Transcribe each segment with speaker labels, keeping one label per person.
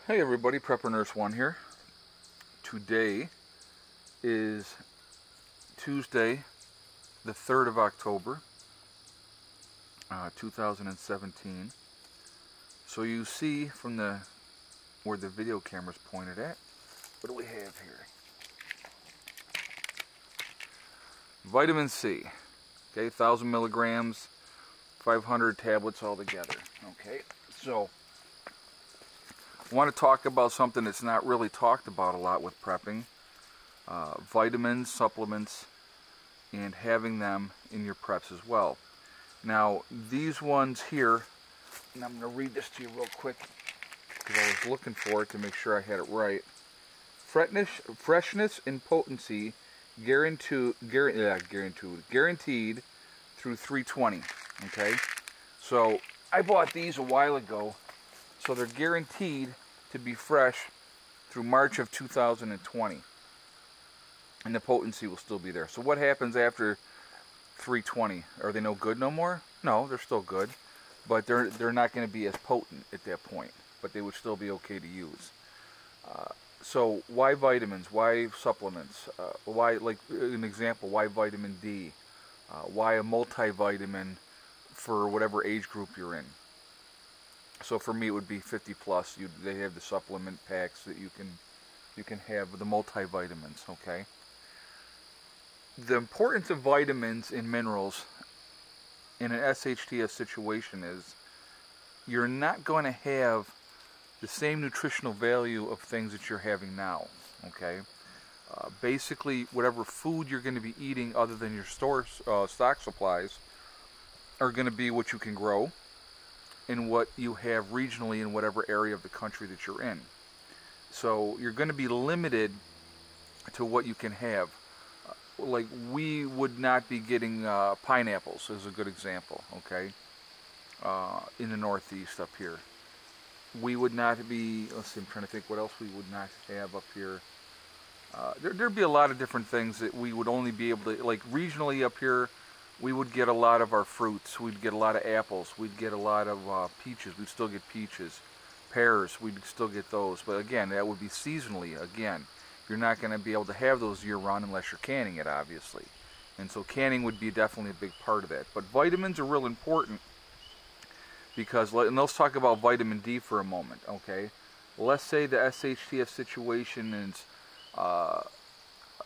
Speaker 1: Hey everybody, Prepper Nurse 1 here. Today is Tuesday, the 3rd of October, 2017. So you see from where the video camera's pointed at, what do we have here? Vitamin C, okay, 1,000 milligrams, 500 tablets altogether, okay? So I want to talk about something that's not really talked about a lot with prepping. Vitamins, supplements, and having them in your preps as well. Now, these ones here, and I'm going to read this to you real quick because I was looking for it to make sure I had it right. Freshness and potency guaranteed through 320. Okay, so I bought these a while ago. So they're guaranteed to be fresh through March of 2020. And the potency will still be there. So what happens after 320? Are they no good no more? No, they're still good. But they're not going to be as potent at that point. But they would still be okay to use. So why vitamins? Why supplements? Why, like an example, why vitamin D? Why a multivitamin for whatever age group you're in? So for me, it would be 50 plus. They have the supplement packs that you can have with the multivitamins. Okay. The importance of vitamins and minerals in an S.H.T.F situation is you're not going to have the same nutritional value of things that you're having now. Okay. Basically, whatever food you're going to be eating other than your stock supplies are going to be what you can grow in what you have regionally in whatever area of the country that you're in. So you're going to be limited to what you can have. Like we would not be getting pineapples as a good example, okay, in the Northeast up here. We would not be, let's see, I'm trying to think what else we would not have up here. There'd be a lot of different things that we would only be able to, like regionally up here, we would get a lot of our fruits. We'd get a lot of apples. We'd get a lot of peaches. We'd still get peaches. Pears, we'd still get those. But again, that would be seasonally. Again, you're not going to be able to have those year-round unless you're canning it, obviously. And so canning would be definitely a big part of that. But vitamins are real important because, and let's talk about vitamin D for a moment, okay? Let's say the S.H.T.F situation is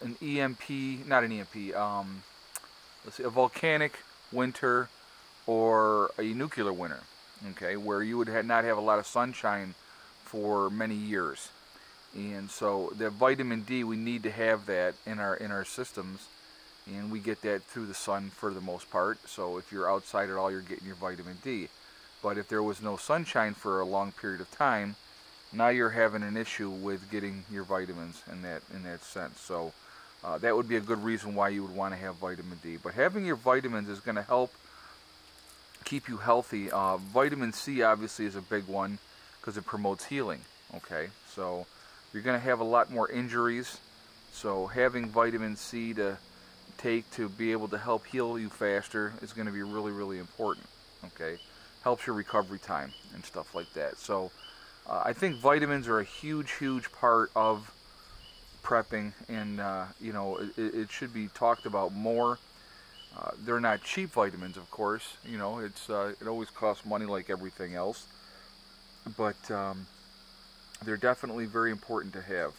Speaker 1: an EMP, not an EMP, let's say a volcanic winter or a nuclear winter, okay, where you would not have a lot of sunshine for many years. And so the vitamin D, we need to have that in our systems, and we get that through the sun for the most part. So if you're outside at all, you're getting your vitamin D. But if there was no sunshine for a long period of time, now you're having an issue with getting your vitamins in that sense. So that would be a good reason why you would want to have vitamin D. But having your vitamins is going to help keep you healthy. Vitamin C obviously is a big one because it promotes healing. Okay, so you're going to have a lot more injuries. So having vitamin C to take to be able to help heal you faster is going to be really, really important. Okay, helps your recovery time and stuff like that. So I think vitamins are a huge, huge part of prepping, and you know, it should be talked about more. They're not cheap vitamins, of course. You know, it always costs money like everything else, but they're definitely very important to have.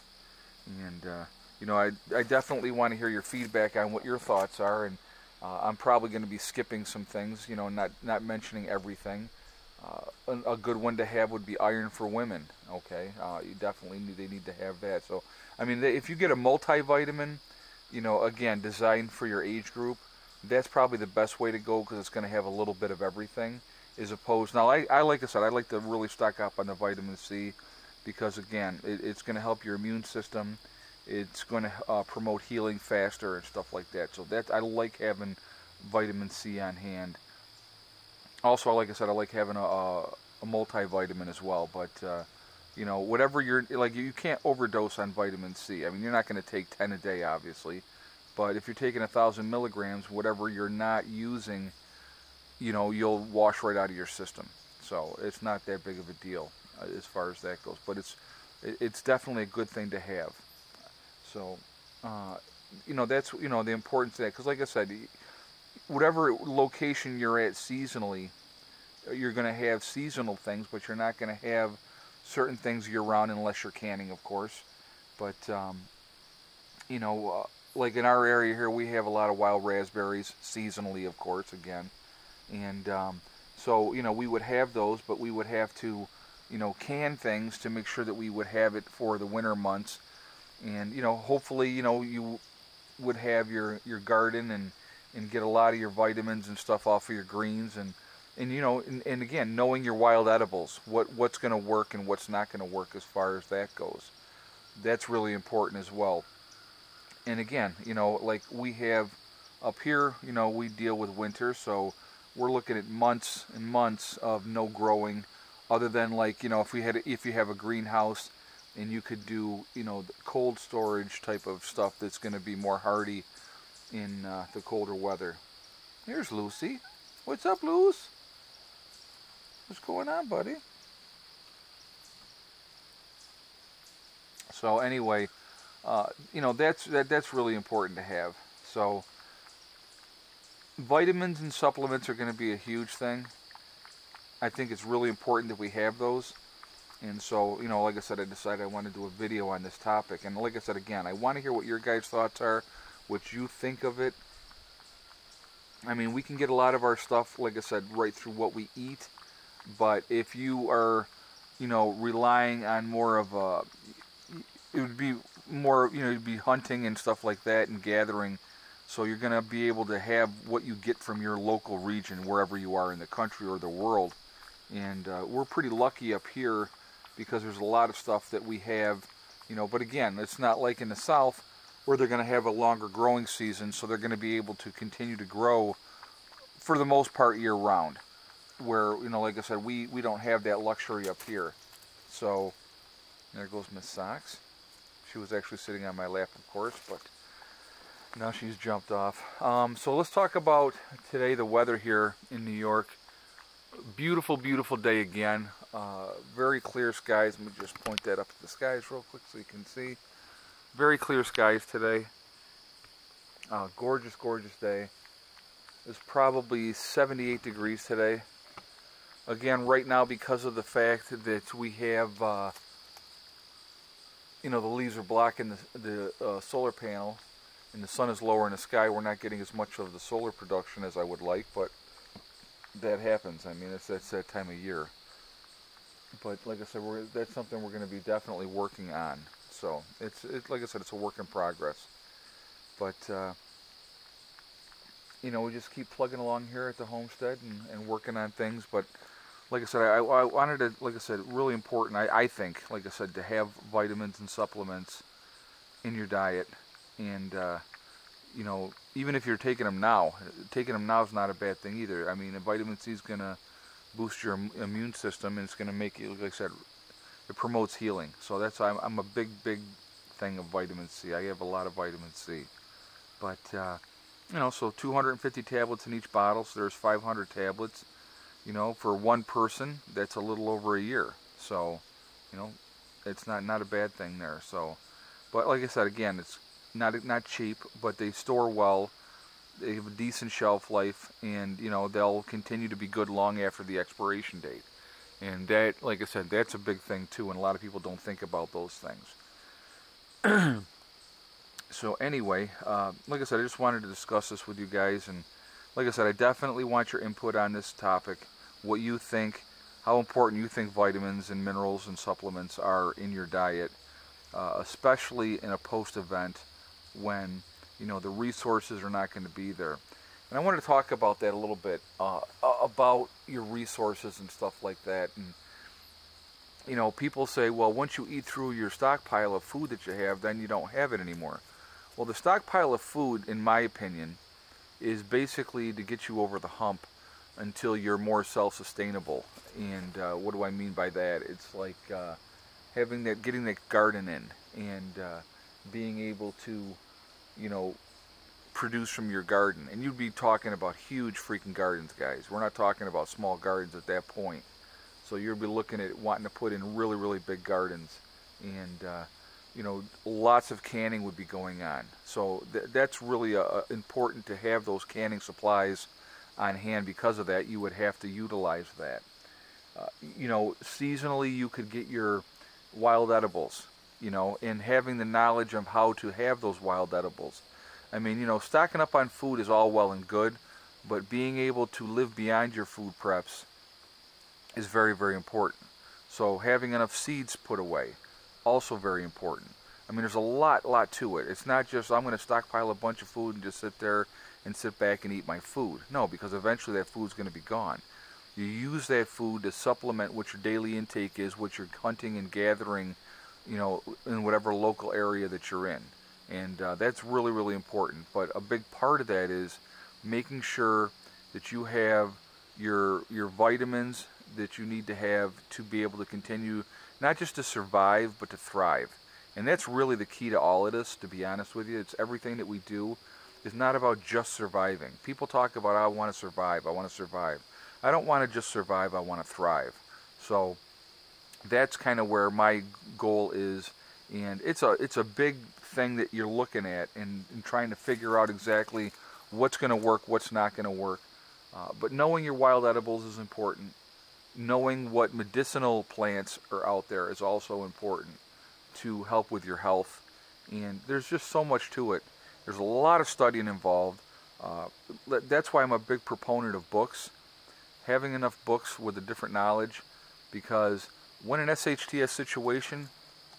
Speaker 1: And you know, I definitely want to hear your feedback on what your thoughts are, and I'm probably going to be skipping some things, you know, not mentioning everything. A good one to have would be iron for women. Okay, you definitely they need to have that. So, I mean, if you get a multivitamin, you know, again, designed for your age group, that's probably the best way to go because it's going to have a little bit of everything. As opposed, now I like I said, I like to really stock up on the vitamin C because again, it's going to help your immune system. It's going to promote healing faster and stuff like that. So I like having vitamin C on hand. Also, like I said, I like having a multivitamin as well. But you know, whatever you're like, you can't overdose on vitamin C. I mean, you're not going to take 10 a day, obviously. But if you're taking 1,000 milligrams, whatever you're not using, you know, you'll wash right out of your system. So it's not that big of a deal. as far as that goes. But it's definitely a good thing to have. So, that's the importance of that, because like I said, whatever location you're at seasonally, you're going to have seasonal things, but you're not going to have certain things year round unless you're canning, of course. But like in our area here, we have a lot of wild raspberries seasonally, of course, again, and so we would have those, but we would have to can things to make sure that we would have it for the winter months, and hopefully you would have your garden and get a lot of your vitamins and stuff off of your greens, and again, knowing your wild edibles, what's going to work and what's not going to work as far as that goes. That's really important as well. And again, like we have up here, we deal with winter, so we're looking at months and months of no growing, other than like, if you have a greenhouse and you could do, the cold storage type of stuff that's going to be more hardy in the colder weather. Here's Lucy. What's up, Luce? What's going on, buddy? So anyway, that's really important to have. So vitamins and supplements are going to be a huge thing. I think it's really important that we have those. And so, like I said, I decided I want to do a video on this topic. And like I said, again, I want to hear what your guys' thoughts are, what you think of it. I mean, we can get a lot of our stuff, like I said, right through what we eat. But if you are, relying on more of a, it would be more, you'd be hunting and stuff like that and gathering. So you're going to be able to have what you get from your local region, wherever you are in the country or the world. And we're pretty lucky up here because there's a lot of stuff that we have, but again, it's not like in the South where they're going to have a longer growing season, so they're going to be able to continue to grow for the most part year round. Where, like I said, we don't have that luxury up here. So, there goes Miss Socks. She was actually sitting on my lap, of course, but now she's jumped off. So let's talk about today, the weather here in New York. Beautiful, beautiful day again. Very clear skies. Let me just point that up at the skies real quick so you can see. Very clear skies today. Gorgeous, gorgeous day. It's probably 78 degrees today. Again, right now, because of the fact that we have, the leaves are blocking the solar panel, and the sun is lower in the sky, we're not getting as much of the solar production as I would like, but that happens. I mean, that's that time of year. But like I said, that's something we're going to be definitely working on. So it's like I said, it's a work in progress. But we just keep plugging along here at the homestead and working on things. But like I said, I wanted to, like I said, really important, I think, like I said, to have vitamins and supplements in your diet. And, even if you're taking them now is not a bad thing either. I mean, vitamin C is going to boost your immune system, and it's going to make you, like I said, it promotes healing. So that's why I'm a big thing of vitamin C. I have a lot of vitamin C. But, so 250 tablets in each bottle, so there's 500 tablets. For one person, that's a little over a year. So, it's not a bad thing there. So, but like I said, again, it's not cheap, but they store well. They have a decent shelf life, and they'll continue to be good long after the expiration date. And that, like I said, that's a big thing too, and a lot of people don't think about those things. So anyway, like I said, I just wanted to discuss this with you guys, and like I said, I definitely want your input on this topic, what you think, how important you think vitamins and minerals and supplements are in your diet, especially in a post-event when, the resources are not going to be there. And I wanted to talk about that a little bit, about your resources and stuff like that. And, people say, well, once you eat through your stockpile of food that you have, then you don't have it anymore. Well, the stockpile of food, in my opinion, is basically to get you over the hump until you're more self-sustainable. And what do I mean by that? It's like getting that garden in, and being able to, produce from your garden. And you'd be talking about huge freaking gardens, guys. We're not talking about small gardens at that point. So you'll be looking at wanting to put in really, really big gardens. And, you know, lots of canning would be going on. So that's really important to have those canning supplies on hand. Because of that, you would have to utilize that. You know, seasonally you could get your wild edibles, you know, and having the knowledge of how to have those wild edibles. I mean, you know, stocking up on food is all well and good, but being able to live beyond your food preps is very, very important. So having enough seeds put away, also very important. I mean, there's a lot to it. It's not just I'm going to stockpile a bunch of food and just sit there and sit back and eat my food. No, because eventually that food's going to be gone. You use that food to supplement what your daily intake is, what you're hunting and gathering, you know, in whatever local area that you're in. And that's really, really important. But a big part of that is making sure that you have your vitamins that you need to have to be able to continue, not just to survive, but to thrive. And that's really the key to all of this, to be honest with you. It's everything that we do is not about just surviving. People talk about, I want to survive, I want to survive. I don't want to just survive, I want to thrive. So that's kind of where my goal is. And it's a big thing that you're looking at and trying to figure out exactly what's going to work, what's not going to work. But knowing your wild edibles is important. Knowing what medicinal plants are out there is also important to help with your health. And there's just so much to it. There's a lot of studying involved. That's why I'm a big proponent of books. Having enough books with a different knowledge, because when an S.H.T.F situation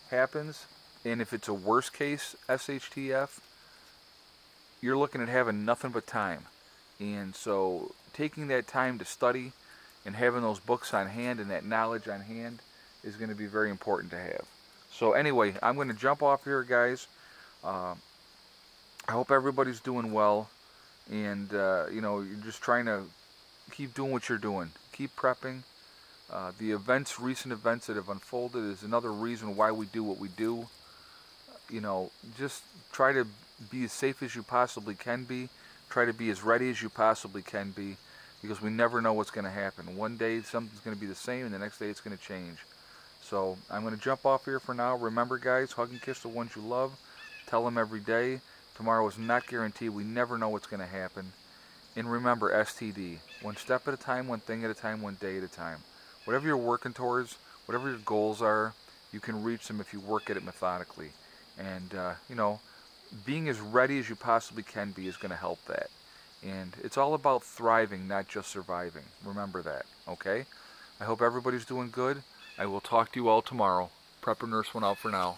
Speaker 1: happens, and if it's a worst case S.H.T.F, you're looking at having nothing but time. And so taking that time to study and having those books on hand and that knowledge on hand is going to be very important to have. So anyway, I'm going to jump off here, guys. I hope everybody's doing well, and you know, you're just trying to keep doing what you're doing. Keep prepping. The recent events that have unfolded is another reason why we do what we do. You know, just try to be as safe as you possibly can be. Try to be as ready as you possibly can be, because we never know what's going to happen. One day something's going to be the same, and the next day it's going to change. So I'm going to jump off here for now. Remember, guys, hug and kiss the ones you love. Tell them every day. Tomorrow is not guaranteed. We never know what's going to happen. And remember, STD, one step at a time, one thing at a time, one day at a time. Whatever you're working towards, whatever your goals are, you can reach them if you work at it methodically. And, you know, being as ready as you possibly can be is going to help that. And it's all about thriving, not just surviving. Remember that, okay? I hope everybody's doing good. I will talk to you all tomorrow. Prepper Nurse 1 out for now.